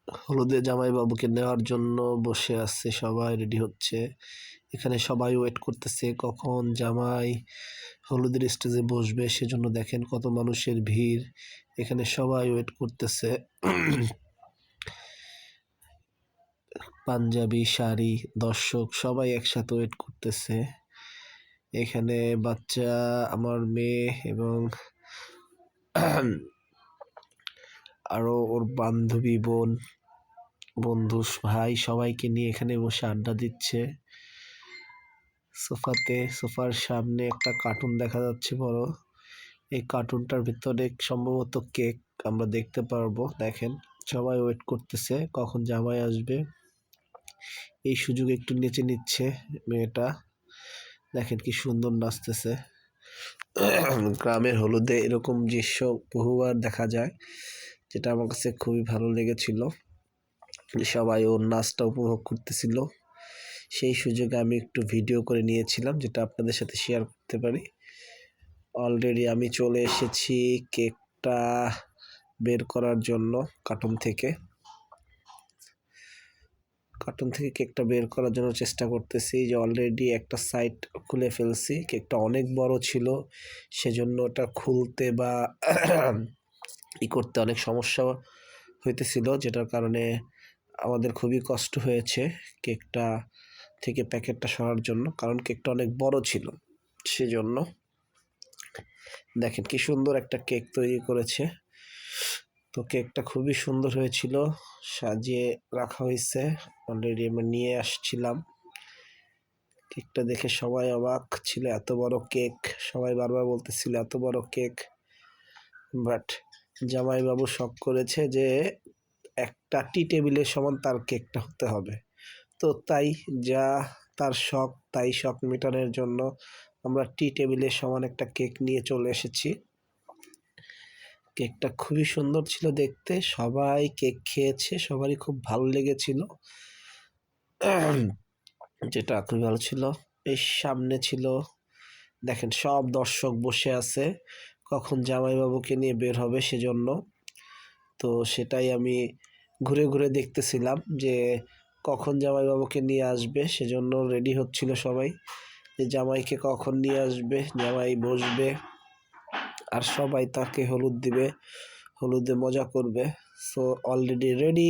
হলুদে জামাইবাবুকে নেওয়ার জন্য বসে আছে, সবাই রেডি হচ্ছে। এখানে সবাই ওয়েট করতেছে কখন জামাই হলুদের স্টেজে বসবে, সেজন্য দেখেন কত মানুষের ভিড়। এখানে সবাই ওয়েট করতেছে। পাঞ্জাবি শাড়ি দর্শক সবাই একসাথে ওয়েট করতেছে। এখানে বাচ্চা, আমার মেয়ে এবং আরো ওর বান্ধবী, বোন, বন্ধু, ভাই সবাইকে নিয়ে এখানে বসে আড্ডা দিচ্ছে। সোফার সামনে একটা কার্টুন দেখা যাচ্ছে বড়। এই কার্টুনটার ভিতরে সম্ভবত কেক আমরা দেখতে পারবো। দেখেন সবাই ওয়েট করতেছে কখন জামাই আসবে। এই সুযোগে একটু নেচে নিচ্ছে মেয়েটা। দেখেন কি সুন্দর নাচতেছে। গ্রামের হলুদে এরকম দৃশ্য বহুবার দেখা যায়, যেটা আমার কাছে খুবই ভালো লেগেছিল। সবাই ওর নাচটা উপভোগ করতেছিল। সেই সুযোগে আমি একটু ভিডিও করে নিয়েছিলাম, যেটা আপনাদের সাথে শেয়ার করতে পারি। অলরেডি আমি চলে এসেছি কেকটা বের করার জন্য কার্টুন থেকে কেকটা বের করার জন্য চেষ্টা করতেছি। যে অলরেডি একটা সাইড খুলে ফেলছি। কেকটা অনেক বড় ছিল, সেজন্য ওটা খুলতে বা করতে অনেক সমস্যা হইতেছিল, যেটার কারণে আমাদের খুবই কষ্ট হয়েছে কেকটা থেকে প্যাকেটটা সরার জন্য, কারণ কেকটা অনেক বড় ছিল। সেজন্য দেখেন কি সুন্দর একটা কেক তৈরি করেছে। তো কেকটা খুবই সুন্দর হয়েছিল, সাজিয়ে রাখা হয়েছে। অলরেডি আমরা নিয়ে আসছিলাম। কেকটা দেখে সবাই অবাক ছিল, এত বড় কেক। সবাই বারবার বলতেছিল এত বড় কেক। বাট জামাইবাবু শখ করেছে যে একটা টি টেবিলের সমান তার কেকটা হতে হবে। তো তাই যা তার শখ, তাই শখ মেটানোর জন্য আমরা টি টেবিলের সমান একটা কেক নিয়ে চলে এসেছি। কেকটা খুবই সুন্দর ছিল দেখতে। সবাই কেক খেয়েছে, সবারই খুব ভালো লেগেছিল, যেটা খুবই ভালো ছিল। এই সামনে ছিল, দেখেন সব দর্শক বসে আছে কখন জামাইবাবুকে নিয়ে বের হবে সেজন্য। তো সেটাই আমি ঘুরে ঘুরে দেখতেছিলাম যে কখন জামাইবাবুকে নিয়ে আসবে, সেজন্য রেডি হচ্ছিল সবাই যে জামাইকে কখন নিয়ে আসবে, জামাই বসবে আর সবাই তাকে হলুদ দিবে, হলুদে মজা করবে। So already ready.